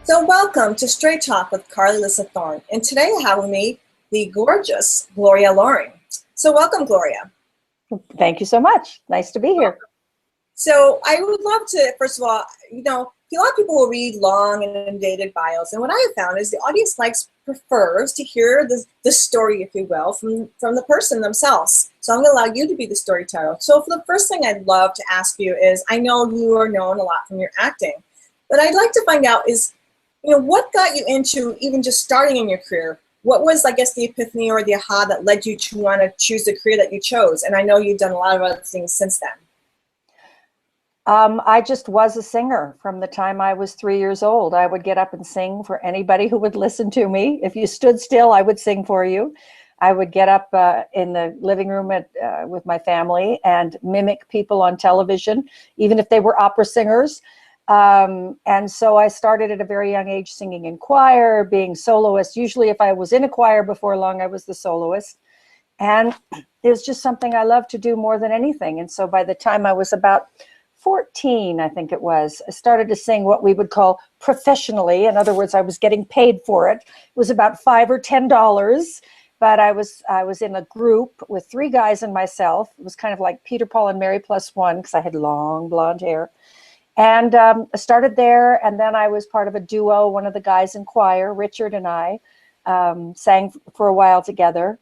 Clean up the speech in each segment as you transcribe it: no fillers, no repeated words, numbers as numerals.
So welcome to Straight Talk with Alyssa Thorne. And today I have with me the gorgeous Gloria Loring. So welcome, Gloria. Thank you so much. Nice to be here. So I would love to, first of all, a lot of people will read long and undated bios. And what I have found is the audience prefers to hear the story, if you will, from the person themselves. So I'm going to allow you to be the storyteller. So for the first thing I'd love to ask you is, I know you are known a lot from your acting, but I'd like to find out is, what got you into even just starting in your career? What was, I guess, the epiphany or the aha that led you to want to choose the career that you chose? And I know you've done a lot of other things since then. I just was a singer from the time I was 3 years old. I would get up and sing for anybody who would listen to me. If you stood still, I would sing for you. I would get up in the living room with my family and mimic people on television, even if they were opera singers. And so I started at a very young age singing in choir, being soloist. Usually if I was in a choir before long, I was the soloist. And it was just something I loved to do more than anything. And so by the time I was about 14, I think it was, I started to sing what we would call professionally. In other words, I was getting paid for it. It was about $5 or $10. But I was in a group with 3 guys and myself. It was kind of like Peter, Paul, and Mary plus one, because I had long blonde hair. And I started there, and then I was part of a duo. One of the guys in choir, Richard, and I sang for a while together.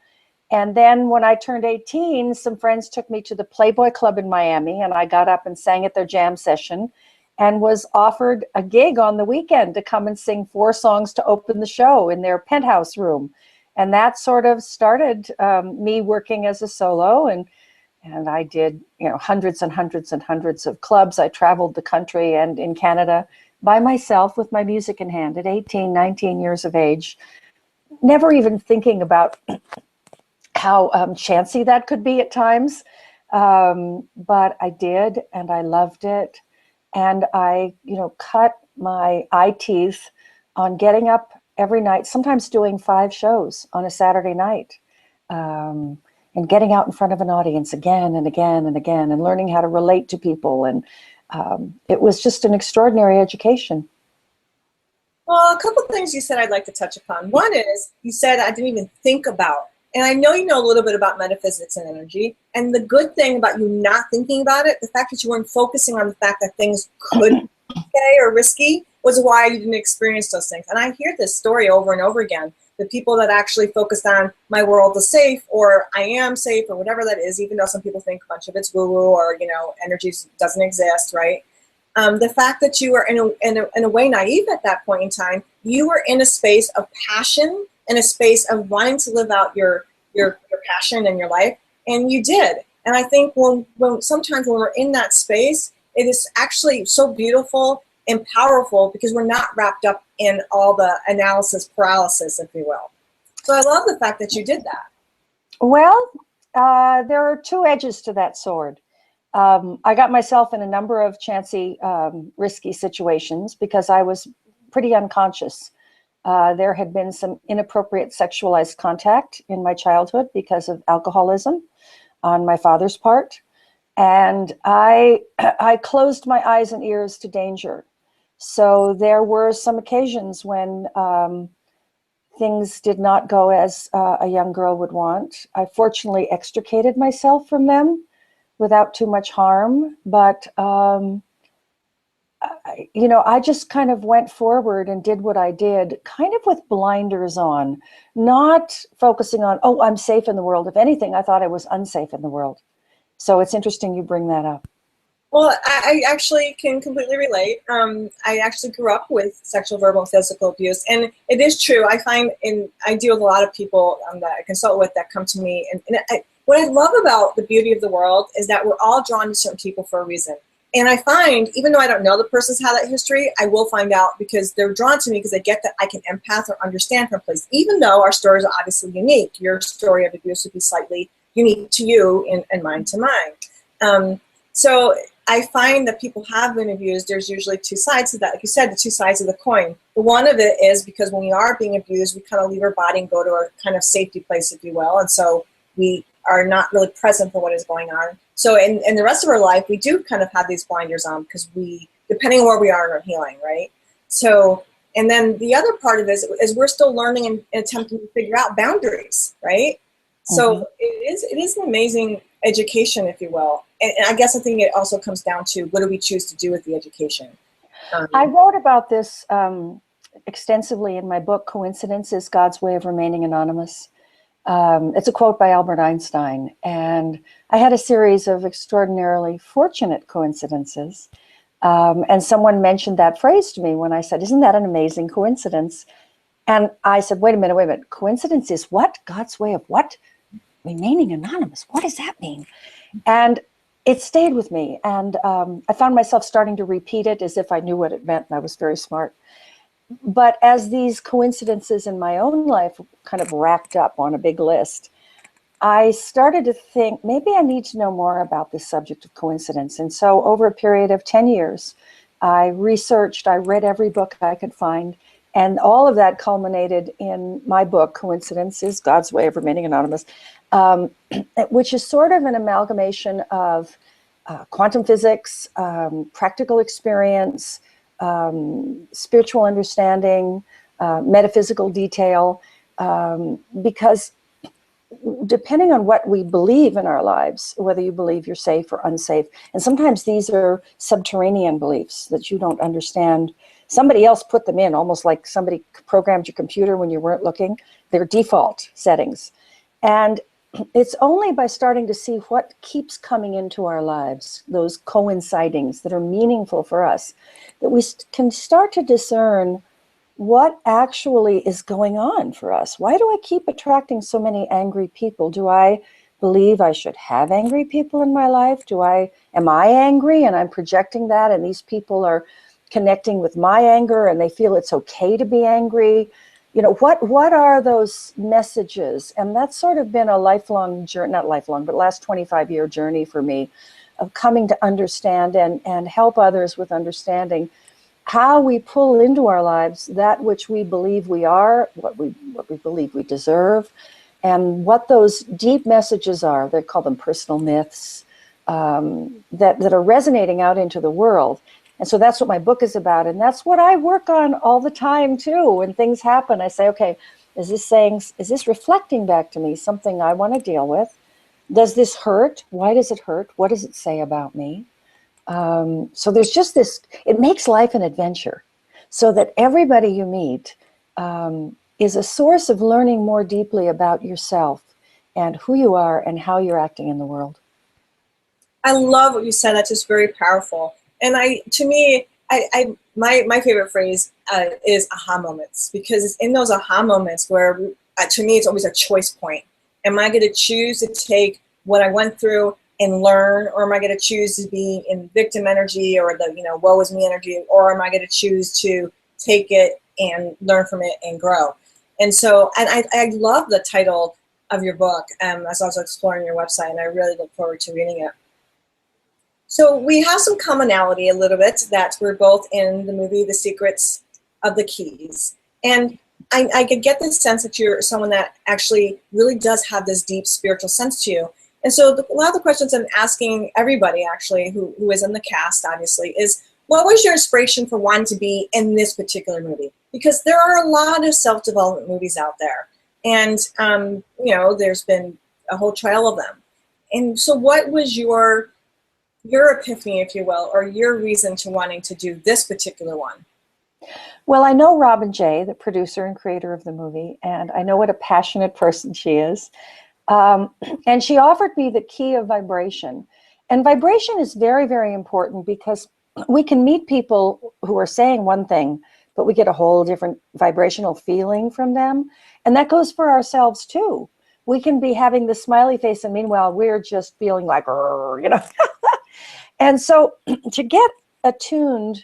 And then when I turned 18, some friends took me to the Playboy Club in Miami, and I got up and sang at their jam session and was offered a gig on the weekend to come and sing 4 songs to open the show in their penthouse room. And that sort of started me working as a solo, and I did, hundreds and hundreds and hundreds of clubs. I traveled the country and in Canada by myself with my music in hand at 18, 19 years of age, never even thinking about how chancy that could be at times. But I did, and I loved it. And I, cut my eye teeth on getting up every night, sometimes doing 5 shows on a Saturday night. And getting out in front of an audience again and again and again, and learning how to relate to people. And it was just an extraordinary education. Well, a couple of things you said I'd like to touch upon. One is, you said I didn't even think about, and I know you know a little bit about metaphysics and energy, and the good thing about you not thinking about it, the fact that you weren't focusing on the fact that things could be okay or risky, was why you didn't experience those things. And I hear this story over and over again. The people that actually focused on my world is safe, or I am safe, or whatever that is, even though some people think a bunch of it's woo-woo, or energy doesn't exist, right? The fact that you were in a way naive at that point in time, you were in a space of passion, in a space of wanting to live out your passion in your life, and you did. And I think when sometimes when we're in that space, it is actually so beautiful and powerful because we're not wrapped up in all the analysis paralysis, if you will. So I love the fact that you did that. Well, there are 2 edges to that sword. I got myself in a number of chancy, risky situations because I was pretty unconscious. There had been some inappropriate sexualized contact in my childhood because of alcoholism on my father's part. And I closed my eyes and ears to danger. So there were some occasions when things did not go as a young girl would want. I fortunately extricated myself from them without too much harm. But, I just kind of went forward and did what I did, kind of with blinders on, not focusing on, oh, I'm safe in the world. If anything, I thought I was unsafe in the world. So it's interesting you bring that up. Well, I actually can completely relate. I actually grew up with sexual, verbal, and physical abuse, and it is true. I find, I deal with a lot of people that I consult with that come to me, and what I love about the beauty of the world is that we're all drawn to certain people for a reason. And I find, even though I don't know the person's had that history, I will find out because they're drawn to me because they get that I can empath or understand from place, even though our stories are obviously unique. Your story of abuse would be slightly unique to you and mine to mine. So I find that people have been abused. There's usually 2 sides to that. Like you said, the 2 sides of the coin. The one of it is because when we are being abused, we kind of leave our body and go to a kind of safety place, if you will. And so we are not really present for what is going on. So in the rest of our life, we do kind of have these blinders on because we, depending on where we are in our healing, right? So And then the other part of it is we're still learning and attempting to figure out boundaries, right? So it is an amazing education, if you will. And I guess I think it also comes down to what do we choose to do with the education. I wrote about this extensively in my book, Coincidence is God's Way of Remaining Anonymous. It's a quote by Albert Einstein. And I had a series of extraordinarily fortunate coincidences. And someone mentioned that phrase to me when I said, isn't that an amazing coincidence? And I said, wait a minute. Coincidence is what? God's way of what? Remaining anonymous. What does that mean? And it stayed with me. And I found myself starting to repeat it as if I knew what it meant, and I was very smart. But as these coincidences in my own life kind of racked up on a big list, I started to think, maybe I need to know more about this subject of coincidence. And so over a period of 10 years, I researched, I read every book I could find, and all of that culminated in my book, Coincidence is God's Way of Remaining Anonymous, which is sort of an amalgamation of quantum physics, practical experience, spiritual understanding, metaphysical detail, because depending on what we believe in our lives, whether you believe you're safe or unsafe, and sometimes these are subterranean beliefs that you don't understand. Somebody else put them in, almost like somebody programmed your computer when you weren't looking. They're default settings. And it's only by starting to see what keeps coming into our lives, those coincidings that are meaningful for us, that we can start to discern what actually is going on for us. Why do I keep attracting so many angry people? Do I believe I should have angry people in my life? Am I angry and I'm projecting that, and these people are connecting with my anger and they feel it's okay to be angry? You know, what are those messages? And that's sort of been a lifelong journey, not lifelong, but last 25-year journey for me of coming to understand and help others with understanding how we pull into our lives that which we believe we are, what we believe we deserve, and what those deep messages are. They call them personal myths that are resonating out into the world. And so that's what my book is about. And that's what I work on all the time too. When things happen, I say, okay, is this reflecting back to me something I want to deal with? Does this hurt? Why does it hurt? What does it say about me? So there's just this, it makes life an adventure so that everybody you meet is a source of learning more deeply about yourself and who you are and how you're acting in the world. I love what you said. That's just very powerful. And my favorite phrase is aha moments, because it's in those aha moments where, to me, it's always a choice point. Am I going to choose to take what I went through and learn, or am I going to choose to be in victim energy or the, woe is me energy, or am I going to choose to take it and learn from it and grow? And so, and I love the title of your book as I was exploring your website, and I really look forward to reading it. So we have some commonality a little bit, that we're both in the movie The Secrets of the Keys. And I could get this sense that you're someone that actually really does have this deep spiritual sense to you. And so a lot of the questions I'm asking everybody, actually, who is in the cast, obviously, is what was your inspiration for wanting to be in this particular movie? Because there are a lot of self-development movies out there. And, there's been a whole trail of them. And so what was your epiphany, if you will, or your reason to wanting to do this particular one? Well, I know Robin Jay, the producer and creator of the movie, and I know what a passionate person she is. And she offered me the key of vibration. And vibration is very, very important, because we can meet people who are saying one thing, but we get a whole different vibrational feeling from them. And that goes for ourselves too. We can be having the smiley face, and meanwhile, we're just feeling like, And so to get attune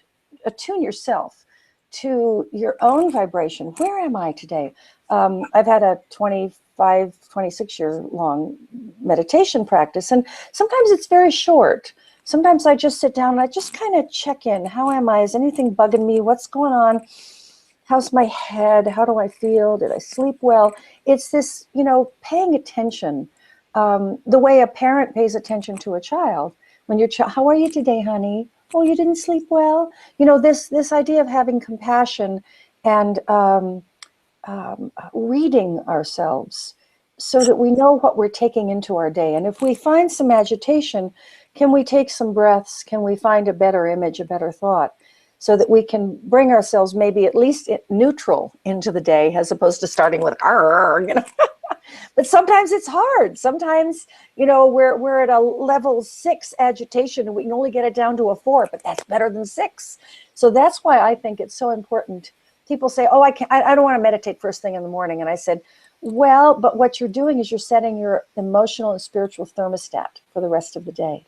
yourself to your own vibration. Where am I today? I've had a 26-year long meditation practice, and sometimes it's very short. Sometimes I just sit down and I just kind of check in. How am I? Is anything bugging me? What's going on? How's my head? How do I feel? Did I sleep well? It's this, paying attention, the way a parent pays attention to a child. When your child, how are you today, honey? Oh, you didn't sleep well? This idea of having compassion and reading ourselves so that we know what we're taking into our day. And if we find some agitation, can we take some breaths? Can we find a better image, a better thought, so that we can bring ourselves maybe at least neutral into the day, as opposed to starting with, you know. But sometimes it's hard. Sometimes, you know, we're at a level 6 agitation and we can only get it down to a 4, but that's better than 6. So that's why I think it's so important. People say, oh, I don't want to meditate first thing in the morning. And I said, well, but what you're doing is you're setting your emotional and spiritual thermostat for the rest of the day.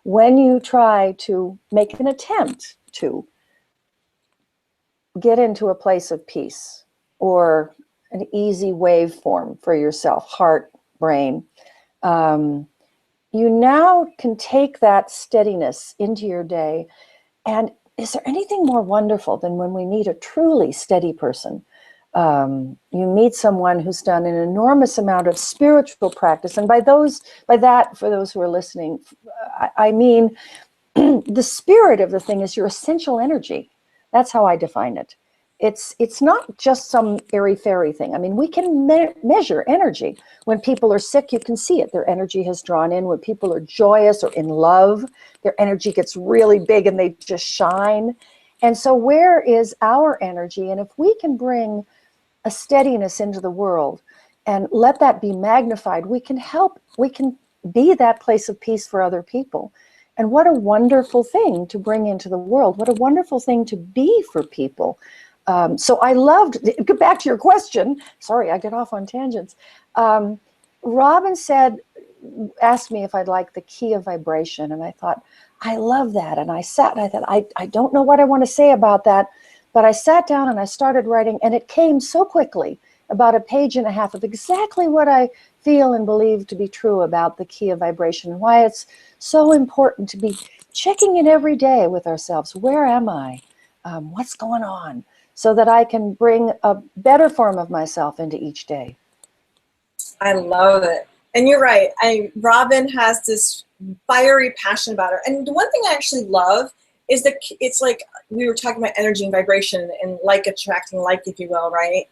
When you try to make an attempt to get into a place of peace or an easy waveform for yourself, heart, brain, you now can take that steadiness into your day. And is there anything more wonderful than when we meet a truly steady person? You meet someone who's done an enormous amount of spiritual practice. And by that, for those who are listening, I mean, the spirit of the thing is your essential energy. That's how I define it. It's not just some airy-fairy thing. I mean, we can measure energy. When people are sick, you can see it. Their energy has drawn in. When people are joyous or in love, their energy gets really big and they just shine. And so where is our energy? And if we can bring a steadiness into the world and let that be magnified, we can be that place of peace for other people. And what a wonderful thing to bring into the world. What a wonderful thing to be for people. So I loved, get back to your question. Sorry, I get off on tangents. Robin asked me if I'd like the key of vibration. And I thought, I love that. And I sat and I thought, I don't know what I want to say about that. But I sat down and I started writing, and it came so quickly, about a page and a half of exactly what I feel and believe to be true about the key of vibration, and why it's so important to be checking in every day with ourselves. Where am I? What's going on? So that I can bring a better form of myself into each day. I love it. And you're right. Robin has this fiery passion about her. And the one thing I actually love is that it's like we were talking about energy and vibration and like attracting like, if you will, right?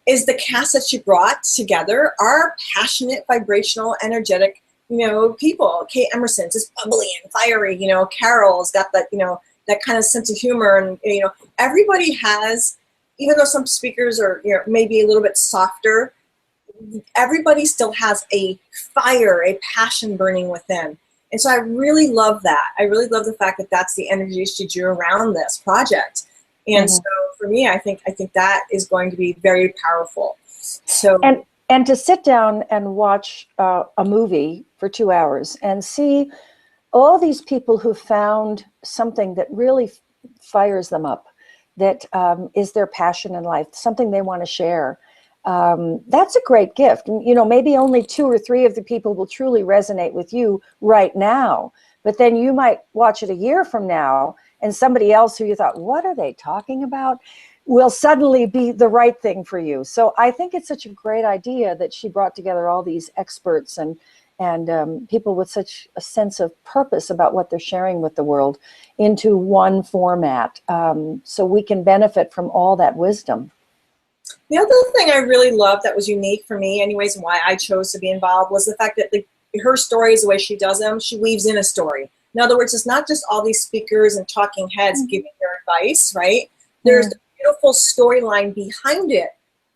Is the cast that she brought together are passionate, vibrational, energetic, you know, people. Kate Emerson's just bubbly and fiery, you know, Carol's got that, you know, that kind of sense of humor. And, you know, everybody has, even though some speakers are, you know, maybe a little bit softer, everybody still has a fire, a passion burning within. And so I really love that. I really love the fact that that's the energy she drew around this project. And so for me, I think that is going to be very powerful. So and to sit down and watch a movie for 2 hours and see all these people who found something that really fires them up, that is their passion in life, something they want to share. That's a great gift. And, you know, maybe only 2 or 3 of the people will truly resonate with you right now, but then you might watch it a year from now and somebody else who you thought, what are they talking about, will suddenly be the right thing for you. So I think it's such a great idea that she brought together all these experts and people with such a sense of purpose about what they're sharing with the world into one format, so we can benefit from all that wisdom. The other thing I really loved that was unique for me anyways, and why I chose to be involved, was the fact that her stories, the way she does them, she weaves in a story. In other words, it's not just all these speakers and talking heads giving their advice, right? There's a beautiful storyline behind it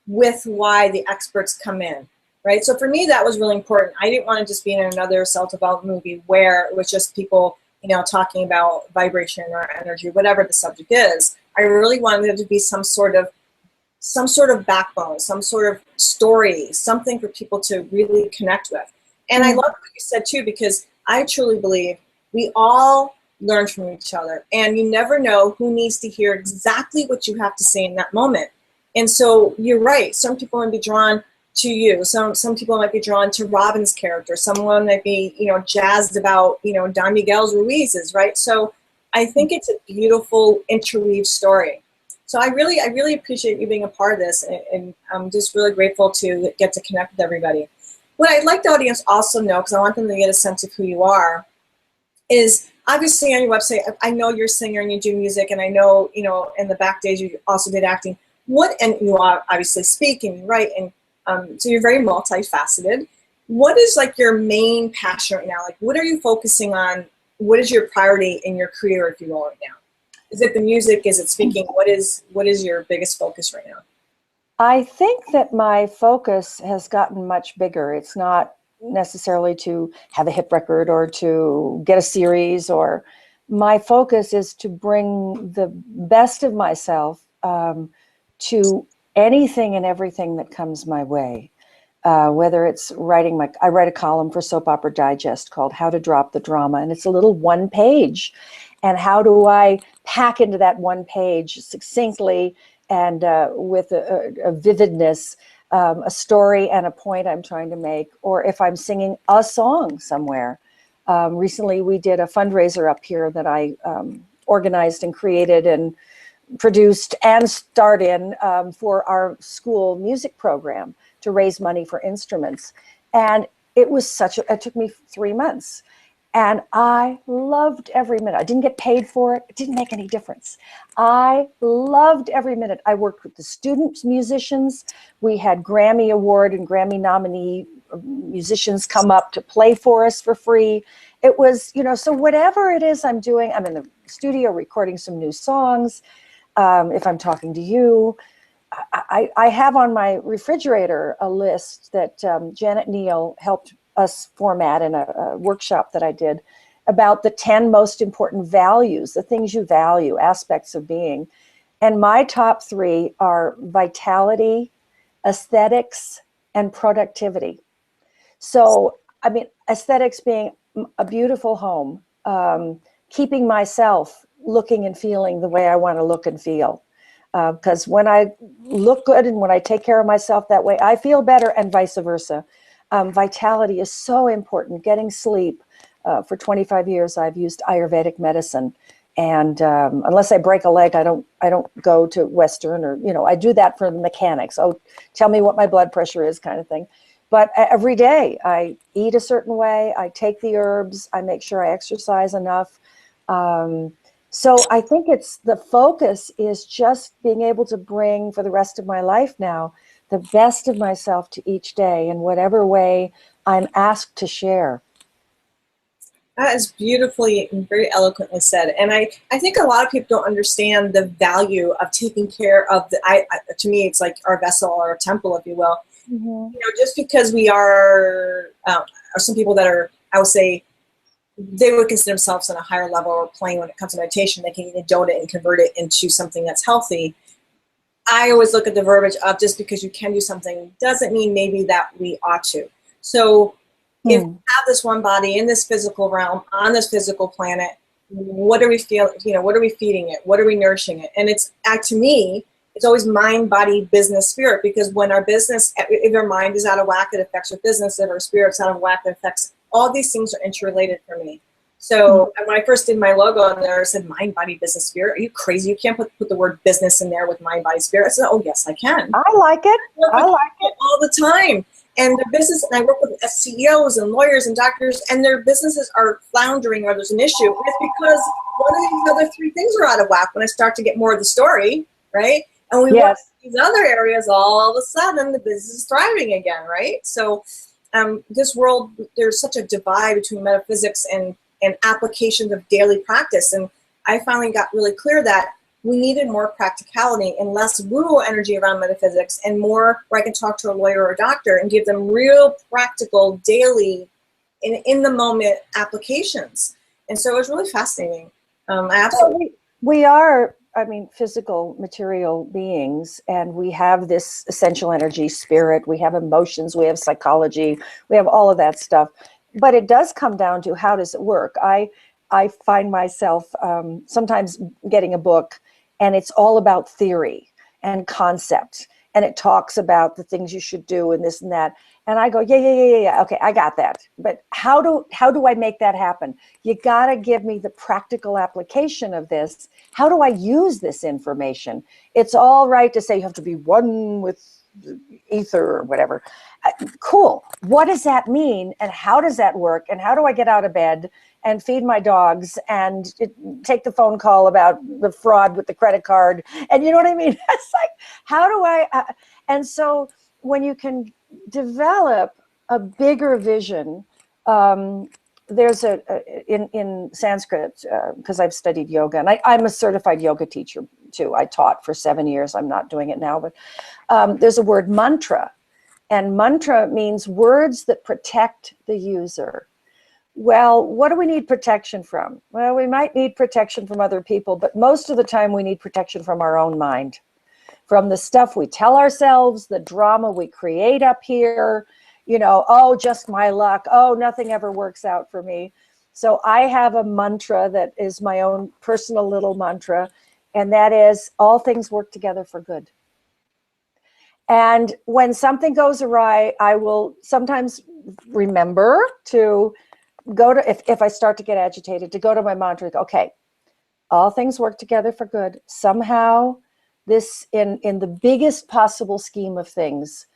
with why the experts come in, right? So for me, that was really important. I didn't want to just be in another self-development movie where it was just people, you know, talking about vibration or energy, whatever the subject is. I really wanted there to be some sort of backbone, some sort of story, something for people to really connect with. And I love what you said too, because I truly believe we all learn from each other, and you never know who needs to hear exactly what you have to say in that moment. And so you're right. Some people might be drawn to you. Some people might be drawn to Robin's character. Someone might be, you know, jazzed about, you know, Don Miguel Ruiz's, right? So I think it's a beautiful interweave story. So I really appreciate you being a part of this, and I'm just really grateful to get to connect with everybody. What I'd like the audience also know, because I want them to get a sense of who you are, is obviously on your website, I know you're a singer and you do music, and I know, in the back days you also did acting. And you obviously speak and you write, and so you're very multifaceted. What is like your main passion right now? Like, what are you focusing on? What is your priority in your career, if you will, right now? Is it the music? Is it speaking? What is your biggest focus right now? I think that my focus has gotten much bigger. It's not necessarily to have a hit record or to get a series, or my focus is to bring the best of myself to anything and everything that comes my way. Whether it's I write a column for Soap Opera Digest called How to Drop the Drama, and it's a little one page. And how do I pack into that one page succinctly and with a vividness, a story and a point I'm trying to make, or if I'm singing a song somewhere. Recently, we did a fundraiser up here that I organized and created and produced and starred in for our school music program to raise money for instruments. And it took me 3 months. And I loved every minute. I didn't get paid for it. It didn't make any difference. I loved every minute. I worked with the student musicians. We had Grammy Award and Grammy nominee musicians come up to play for us for free. It was, so whatever it is I'm doing, I'm in the studio recording some new songs. If I'm talking to you, I have on my refrigerator a list that Janet Neal helped us format in a workshop that I did about the 10 most important values, the things you value, aspects of being. And my top 3 are vitality, aesthetics, and productivity. So, aesthetics being a beautiful home, keeping myself looking and feeling the way I want to look and feel. Because when I look good and when I take care of myself that way, I feel better, and vice versa. Vitality is so important. Getting sleep. For 25 years, I've used Ayurvedic medicine, and unless I break a leg, I don't go to Western, or I do that for the mechanics. Oh, tell me what my blood pressure is, kind of thing. But every day, I eat a certain way. I take the herbs. I make sure I exercise enough. So I think the focus is just being able to bring for the rest of my life now the best of myself to each day in whatever way I'm asked to share. That is beautifully and very eloquently said. And I think a lot of people don't understand the value of taking care of to me, it's like our vessel or our temple, if you will. Mm-hmm. Just because we are some people that are, I would say, they would consider themselves on a higher level or plane when it comes to meditation. They can either donate it and convert it into something that's healthy. I always look at the verbiage of just because you can do something doesn't mean maybe that we ought to. So if we have this one body in this physical realm, on this physical planet, what are we feeling? What are we feeding it? What are we nourishing it? And to me, it's always mind, body, business, spirit, because when our business, if our mind is out of whack, it affects our business. If our spirit's out of whack, it affects, all these things are interrelated for me. So when I first did my logo on there, I said mind, body, business, spirit. Are you crazy? You can't put the word business in there with mind, body, spirit. I said, oh, yes, I can. I like it. I like it all the time. And their business, and I work with CEOs and lawyers and doctors, and their businesses are floundering or there's an issue. And it's because one of these other 3 things are out of whack when I start to get more of the story, right? And we work in these other areas, all of a sudden the business is thriving again, right? So this world, there's such a divide between metaphysics and applications of daily practice. And I finally got really clear that we needed more practicality and less woo energy around metaphysics, and more where I can talk to a lawyer or a doctor and give them real practical, daily, in the moment applications. And so it was really fascinating. We are, physical, material beings, and we have this essential energy, spirit, we have emotions, we have psychology, we have all of that stuff. But it does come down to, how does it work? I find myself sometimes getting a book, and it's all about theory and concept, and it talks about the things you should do and this and that. And I go, yeah. Okay, I got that. But how do I make that happen? You got to give me the practical application of this. How do I use this information? It's all right to say you have to be one with ether or whatever. Cool. What does that mean? And how does that work? And how do I get out of bed? and feed my dogs and take the phone call about the fraud with the credit card. And you know what I mean? It's like, how do I, and so when you can develop a bigger vision, there's in Sanskrit, because I've studied yoga, and I'm a certified yoga teacher too. I taught for 7 years. I'm not doing it now, but there's a word mantra, and mantra means words that protect the user. Well, what do we need protection from? Well, we might need protection from other people, but most of the time we need protection from our own mind, from the stuff we tell ourselves, the drama we create up here, oh, just my luck. Oh, nothing ever works out for me. So I have a mantra that is my own personal little mantra, and that is, all things work together for good. And when something goes awry, I will sometimes remember to go to, if I start to get agitated, to go to my mantra. Okay, all things work together for good. Somehow this, in the biggest possible scheme of things,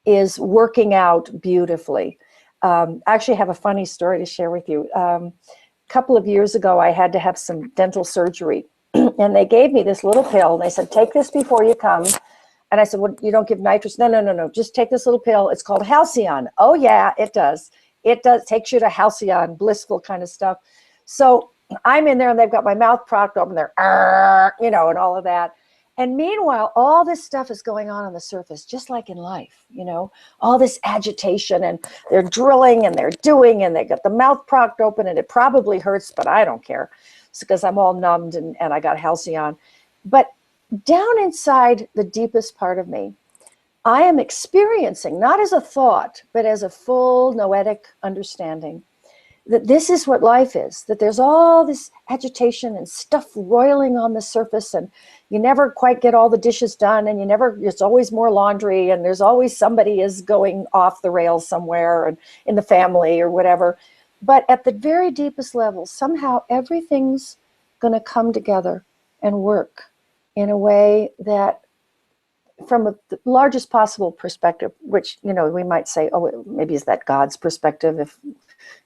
is working out beautifully. I actually have a funny story to share with you. A couple of years ago, I had to have some dental surgery, and they gave me this little pill. And they said, take this before you come. And I said, well, you don't give nitrous? No. Just take this little pill. It's called Halcyon. Oh, yeah, it does. It does. Takes you to Halcyon, blissful kind of stuff. So I'm in there, and they've got my mouth propped open there, and all of that. And meanwhile, all this stuff is going on the surface, just like in life, all this agitation, and they're drilling and they're doing, and they got the mouth propped open, and it probably hurts, but I don't care. It's because I'm all numbed and I got Halcyon. But down inside the deepest part of me, I am experiencing, not as a thought, but as a full noetic understanding, that this is what life is, that there's all this agitation and stuff roiling on the surface, and you never quite get all the dishes done, and it's always more laundry, and there's always somebody is going off the rails somewhere, and in the family or whatever. But at the very deepest level, somehow everything's going to come together and work in a way that, from the largest possible perspective, which, we might say, oh, maybe is that God's perspective, if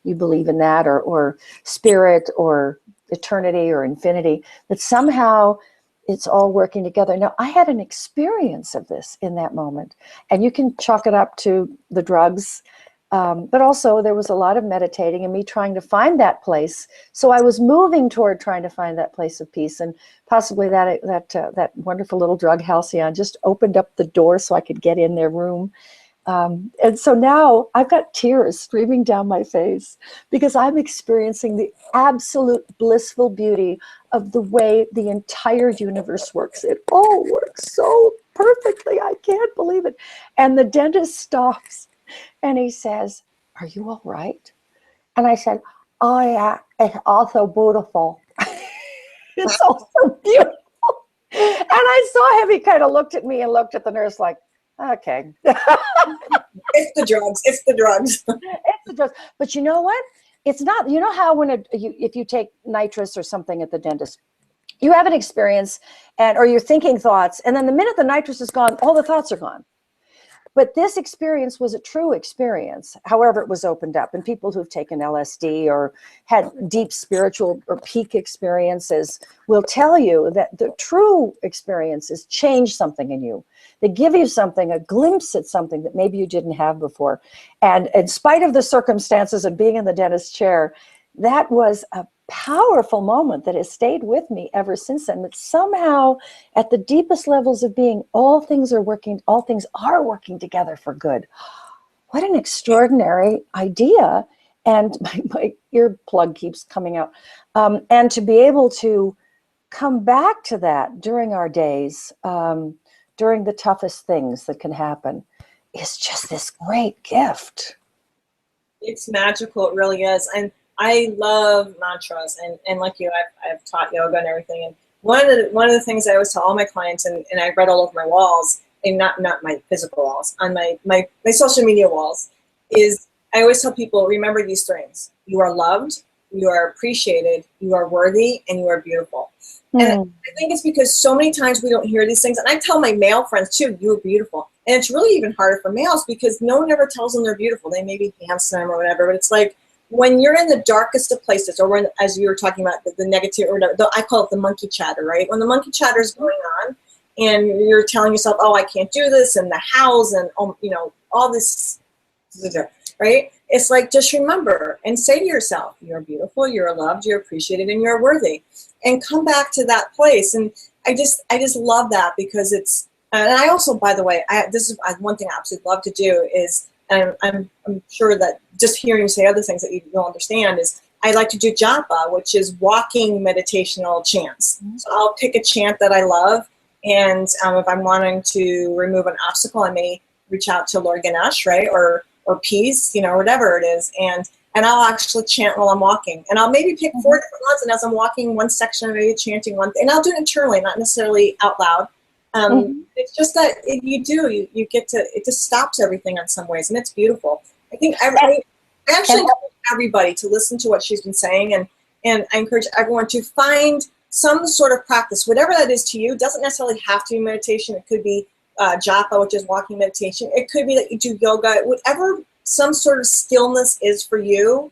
you believe in that, or spirit, or eternity, or infinity, that somehow it's all working together. Now, I had an experience of this in that moment, and you can chalk it up to the drugs, but also there was a lot of meditating and me trying to find that place. So I was moving toward trying to find that place of peace, and possibly that wonderful little drug Halcyon just opened up the door so I could get in their room. And so now I've got tears streaming down my face because I'm experiencing the absolute blissful beauty of the way the entire universe works. It all works so perfectly. I can't believe it. And the dentist stops and he says, "Are you all right?" And I said, "Oh yeah, it's also beautiful." It's also beautiful. And I saw him, he kind of looked at me and looked at the nurse like, okay. It's the drugs. It's the drugs. It's the drugs. But you know what? It's not, you know how if you take nitrous or something at the dentist, you have an experience or you're thinking thoughts, and then the minute the nitrous is gone, all the thoughts are gone. But this experience was a true experience, however it was opened up. And people who've taken LSD or had deep spiritual or peak experiences will tell you that the true experiences change something in you. They give you something, a glimpse at something that maybe you didn't have before. And in spite of the circumstances of being in the dentist chair, that was a powerful moment that has stayed with me ever since then. But somehow, at the deepest levels of being, all things are working together for good. What an extraordinary idea. And my earplug keeps coming out. And to be able to come back to that during our days, during the toughest things that can happen, is just this great gift. It's magical. It really is. And I love mantras, and like you, I've taught yoga and everything. And one of the things I always tell all my clients, and I read all over my walls, and not my physical walls, on my social media walls, is I always tell people, remember these things: you are loved, you are appreciated, you are worthy, and you are beautiful. And I think it's because so many times we don't hear these things. And I tell my male friends too, you're beautiful. And it's really even harder for males because no one ever tells them they're beautiful. They may be handsome or whatever, but it's like, when you're in the darkest of places, or when, as you were talking about, the negative, or I call it the monkey chatter, right? When the monkey chatter is going on, and you're telling yourself, "Oh, I can't do this," and the hows, and all this, right? It's like, just remember and say to yourself, "You're beautiful, you're loved, you're appreciated, and you're worthy," and come back to that place. And I just love that, because it's. And I also, by the way, this is one thing I absolutely love to do is, and I'm sure that just hearing you say other things that you'll understand, is I like to do japa, which is walking meditational chants. Mm-hmm. So I'll pick a chant that I love, and if I'm wanting to remove an obstacle, I may reach out to Lord Ganesh, right, or peace, whatever it is, and I'll actually chant while I'm walking, and I'll maybe pick 4 different ones, and as I'm walking one section, I'm maybe chanting one thing, and I'll do it internally, not necessarily out loud. It's just that you get to, it just stops everything in some ways, and it's beautiful. I think I actually encourage everybody to listen to what she's been saying, and I encourage everyone to find some sort of practice, whatever that is to you. It doesn't necessarily have to be meditation. It could be japa, which is walking meditation. It could be that you do yoga. Whatever some sort of stillness is for you,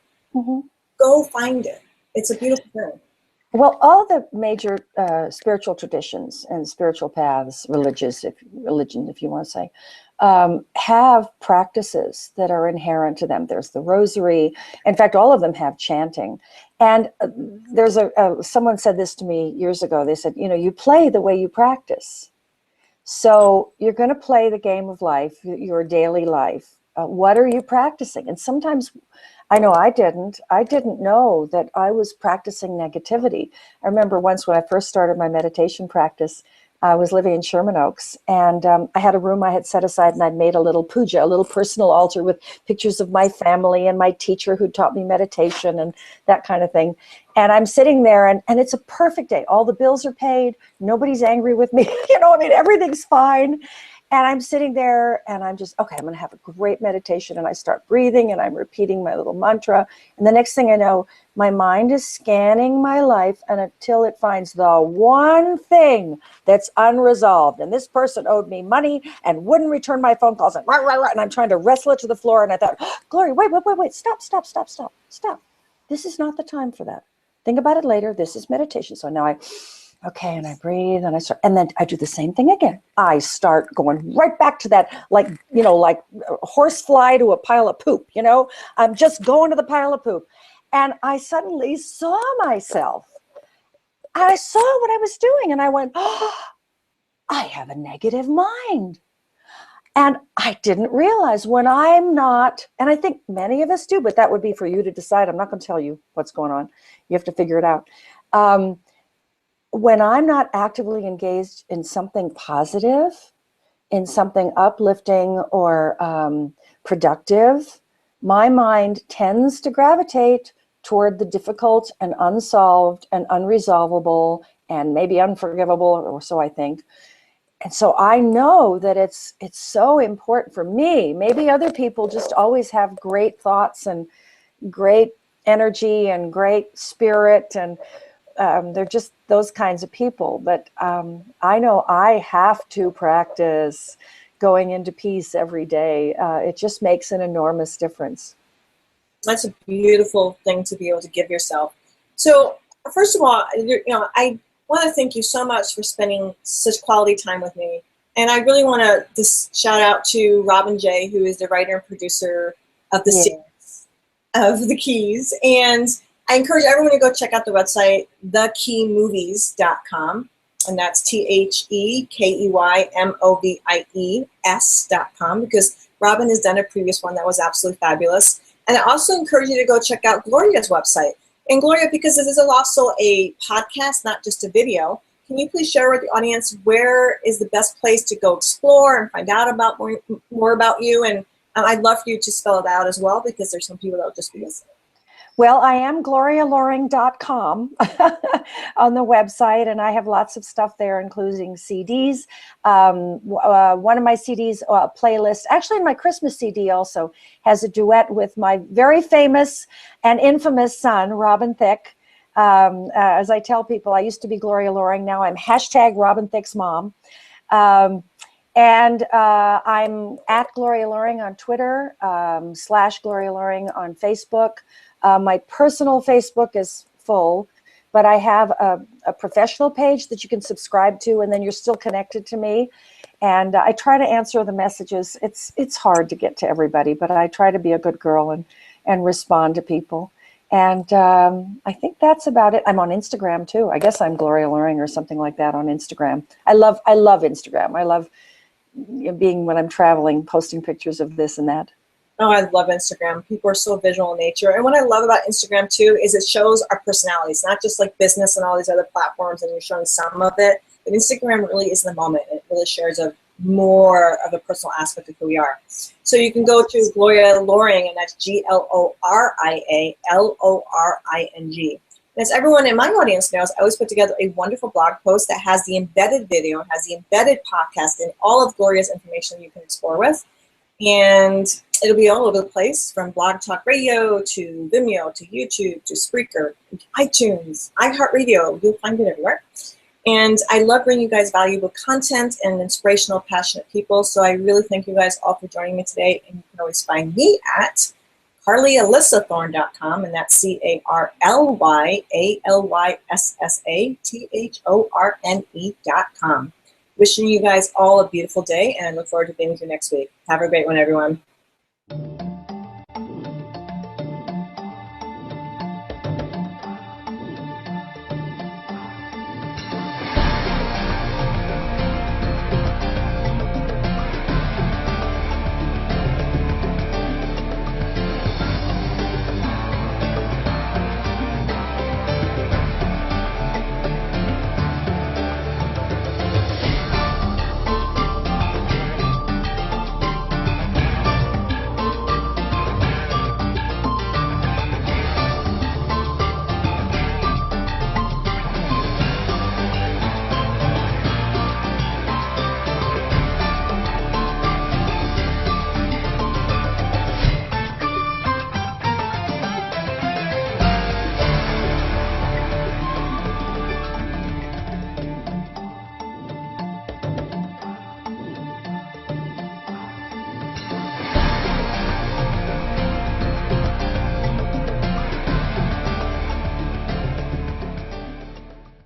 go find it. It's a beautiful thing. Well, all the major spiritual traditions and spiritual paths, religion, if you want to say, have practices that are inherent to them. There's the rosary. In fact, all of them have chanting. And there's someone said this to me years ago. They said, you play the way you practice. So you're going to play the game of life, your daily life. What are you practicing? And sometimes, I know I didn't know that I was practicing negativity. I remember once when I first started my meditation practice, I was living in Sherman Oaks, and I had a room I had set aside, and I'd made a little puja, a little personal altar with pictures of my family and my teacher who taught me meditation and that kind of thing. And I'm sitting there, and it's a perfect day. All the bills are paid. Nobody's angry with me. Everything's fine. And I'm sitting there, and I'm just, okay, I'm going to have a great meditation. And I start breathing, and I'm repeating my little mantra. And the next thing I know, my mind is scanning my life, and until it finds the one thing that's unresolved. And this person owed me money and wouldn't return my phone calls. And I'm trying to wrestle it to the floor. And I thought, Gloria, wait, stop. This is not the time for that. Think about it later. This is meditation. So now okay, and I breathe, and and then I do the same thing again. I start going right back to that, like a horse fly to a pile of poop, I'm just going to the pile of poop. And I suddenly saw myself. I saw what I was doing, and I went, oh, I have a negative mind. And I didn't realize when I'm not, and I think many of us do, but that would be for you to decide. I'm not going to tell you what's going on. You have to figure it out. When I'm not actively engaged in something positive, in something uplifting or productive, my mind tends to gravitate toward the difficult and unsolved and unresolvable and maybe unforgivable, or so I think. And so I know that it's so important for me. Maybe other people just always have great thoughts and great energy and great spirit, and they're just those kinds of people. But I know I have to practice going into peace every day. It just makes an enormous difference. That's a beautiful thing to be able to give yourself. So first of all, I want to thank you so much for spending such quality time with me. And I really want to just shout out to Robin J., who is the writer and producer of the series of The Keys. And I encourage everyone to go check out the website, thekeymovies.com. And that's TheKeymovies.com, because Robin has done a previous one that was absolutely fabulous. And I also encourage you to go check out Gloria's website. And Gloria, because this is also a podcast, not just a video, can you please share with the audience where is the best place to go explore and find out about more about you? And I'd love for you to spell it out as well, because there's some people that will just be listening. Well, I am glorialoring.com on the website, and I have lots of stuff there, including CDs. One of my CDs playlist, actually my Christmas CD also, has a duet with my very famous and infamous son, Robin Thicke. As I tell people, I used to be Gloria Loring. Now I'm hashtag Robin Thicke's mom. And I'm at Gloria Loring on Twitter, /Gloria Loring on Facebook. My personal Facebook is full, but I have a professional page that you can subscribe to, and then you're still connected to me. And I try to answer the messages. It's hard to get to everybody, but I try to be a good girl and respond to people. And I think that's about it. I'm on Instagram too. I guess I'm Gloria Loring or something like that on Instagram. I love Instagram. I love being, when I'm traveling, posting pictures of this and that. Oh, I love Instagram. People are so visual in nature. And what I love about Instagram too is it shows our personalities, not just like business and all these other platforms and you're showing some of it, but Instagram really is the moment. It really shares more of a personal aspect of who we are. So you can go to Gloria Loring, and that's GloriaLoring. As everyone in my audience knows, I always put together a wonderful blog post that has the embedded video, has the embedded podcast, and all of Gloria's information you can explore with. And it'll be all over the place, from Blog Talk Radio to Vimeo to YouTube to Spreaker, iTunes, iHeartRadio. You'll find it everywhere. And I love bringing you guys valuable content and inspirational, passionate people. So I really thank you guys all for joining me today. And you can always find me at CarlyAlyssaThorne.com, and that's CarlyAlyssaThorne.com. Wishing you guys all a beautiful day, and I look forward to being with you next week. Have a great one, everyone.